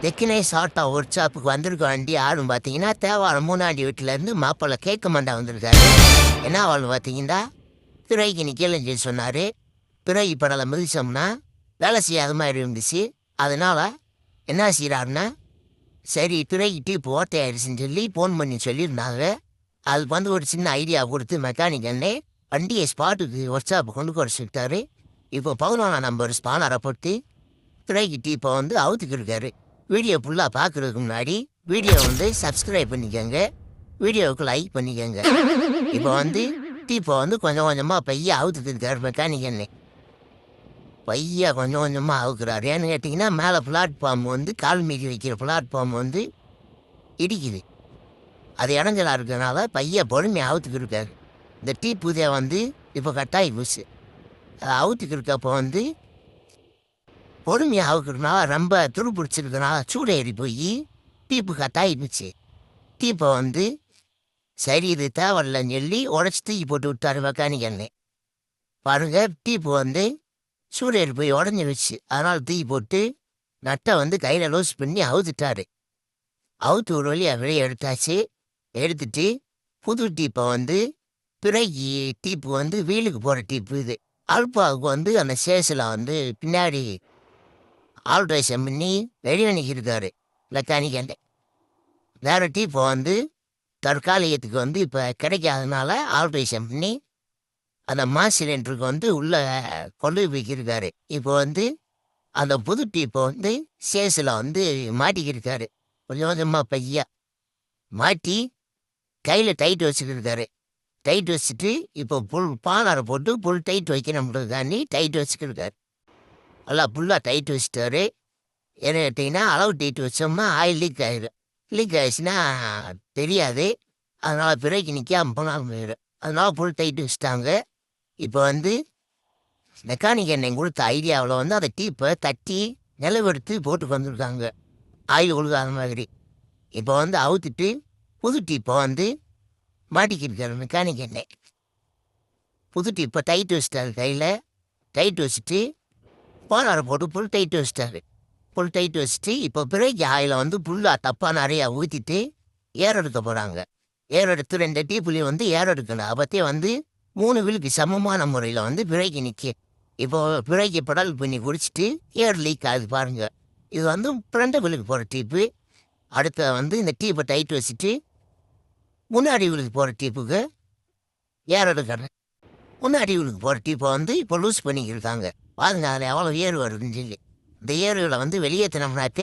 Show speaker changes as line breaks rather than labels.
தெக்கினே சாட்டா work ஷாப்புக்கு வந்திருக்க வண்டி யாரும் பார்த்தீங்கன்னா தேவாரம் மூணாண்டி வீட்டிலேருந்து மாப்பிள்ளை கேட்க மாட்டா வந்திருக்காரு. என்ன அவள் பார்த்தீங்கன்னா பிறகு நிற்கலன்னு சொன்னார். பிறகு படலை மிதிச்சோம்னா வேலை செய்யாத மாதிரி இருந்துச்சு. அதனால் என்ன செய்கிறாருன்னா சரி பிறகு இப்போ ஓட்டை ஆயிடுச்சுன்னு சொல்லி ஃபோன் பண்ணி சொல்லியிருந்தாங்க. அதுக்கு வந்து ஒரு சின்ன ஐடியா கொடுத்து மெக்கானிக் அண்ணே வண்டியை ஸ்பாட்டுக்கு ஒர்க் ஷாப்பு கொண்டு குறைச்சிட்டாரு. இப்போ 11ஆம் நம்பர் ஸ்பானரை போட்டு பிறகு இப்போ வந்து அவுத்துக்கு இருக்காரு. வீடியோ ஃபுல்லாக பார்க்குறதுக்கு முன்னாடி வீடியோ வந்து சப்ஸ்கிரைப் பண்ணிக்கோங்க, வீடியோவுக்கு லைக் பண்ணிக்கோங்க. இப்போ வந்து இப்போ வந்து கொஞ்சம் கொஞ்சமாக பையன் அவுத்துட்டு இருக்காரு மெக்கானிக் அண்ணே. பையன் கொஞ்சம் கொஞ்சமாக அவுக்குறாரு. ஏன்னு கேட்டிங்கன்னா மேலே பிளாட்ஃபார்ம் வந்து கால் மீறி வைக்கிற பிளாட்ஃபார்ம் வந்து இடிக்குது. அது இடைஞ்சலாக இருக்கிறதுனால பையன் பொறுமையாக அவுத்துக்கு இருக்காரு. இந்த புதிய வந்து இப்போ கட்டாயி போச்சு. அதை அவுத்துக்கு இருக்கப்போ வந்து பொறுமையாக அவுக்கிறதுனால ரொம்ப துரு பிடிச்சிருக்கனால சூடேறி போய் டீப்பு கட்டாயி போச்சு. டீப்பை வந்து சரி இது தேவையில்லைன்னு சொல்லி உடச்சி தூக்கி போட்டு விட்டாரு மெக்கானிக் அண்ணே. பாருங்க டீப்பு வந்து சூடேறி போய் உடஞ்சி வச்சு அதனால் தூக்கி போட்டு நட்டை வந்து கையில் லூஸ் பண்ணி அவுத்துட்டாரு. அவுத்து ஒரு வழியாக வெளியே எடுத்தாச்சு. எடுத்துட்டு புது டீப்பை வந்து பிறகு டீப்பு வந்து வீலுக்கு போகிற டீப்பு இது. அல்பாவுக்கு வந்து அந்த சேஸில் வந்து பின்னாடி ஆல்ட்ரேஷன் பண்ணி ரெடி பண்ணிக்கிருக்காரு மெக்கானிக் அண்ணே. வேறு டீப்பை வந்து தற்காலிகத்துக்கு வந்து இப்போ கிடைக்காதனால ஆல்ட்ரேஷன் பண்ணி அந்த மாஸ் சிலிண்டருக்கு வந்து உள்ளே கொண்டு போய்க்கிருக்காரு. இப்போ வந்து அந்த புது டீப்பை வந்து சேஸில் வந்து மாட்டிக்கிருக்காரு. கொஞ்சம் கொஞ்சமாக பையா மாட்டி கையில் டைட் வச்சுக்கிருக்காரு. டைட் வச்சுட்டு இப்போ பாலாரை போட்டு புல் டைட் வைக்கணும்ன்றதுக்காண்டி டைட் வச்சுக்கிருக்காரு. நல்லா ஃபுல்லாக டைட் வச்சுட்டாரு. என்ன கேட்டிங்கன்னா அளவு டைட் வச்சோம்னா ஆயில் லீக் ஆகிடும். லீக் ஆகிடுச்சுன்னா தெரியாது. அதனால் பிறகு நிற்காம போனால் போயிடும். அதனால் ஃபுல் டைட் வச்சுட்டாங்க. இப்போ வந்து மெக்கானிக் எண்ணெய் கொடுத்த ஐடியாவில் வந்து அந்த டீப்பை தட்டி நிலவெடுத்து போட்டு வந்துருக்காங்க ஆயில் ஒழுகாத மாதிரி. இப்போ வந்து அவுத்துட்டு புது டீப்பை வந்து மாட்டிக்கிருக்காரு மெக்கானிக் எண்ணெய். புது டீப்பை டைட் வச்சுட்டாரு. கையில் டைட் வச்சுட்டு போனாரை போட்டு புல் டைட் வச்சுட்டாரு. புல் டைட் வச்சுட்டு இப்போ பிறகு ஆயில் வந்து ஃபுல்லாக தப்பாக நிறையா ஊற்றிட்டு ஏர் எடுக்க போகிறாங்க. ஏர் எடுத்து 2 டீப்புலையும் வந்து ஏர் எடுக்கணும். அப்போத்தே வந்து 3 வீலுக்கு சமமான முறையில் வந்து பிறகு நிற்க. இப்போ பிறகு பெடல் பண்ணி குடிச்சிட்டு ஏர் லீக் ஆகுது பாருங்கள். இது வந்து 2 வீலுக்கு போகிற டீப்பு. அடுத்த வந்து இந்த டீப்பை டைட் வச்சுட்டு முன்னாடி வீலுக்கு போகிற டீப்புக்கு ஏர் எடுக்கிறேன். முன்னாடி வீலுக்கு போகிற டீப்பை வந்து இப்போ லூஸ் பண்ணிக்கிருக்காங்க. பாருங்க அதில் எவ்வளோ ஏர் வருதுன்னு சொல்லி. இந்த ஏரியில் வந்து வெளியேற்றினோம்னாக்கே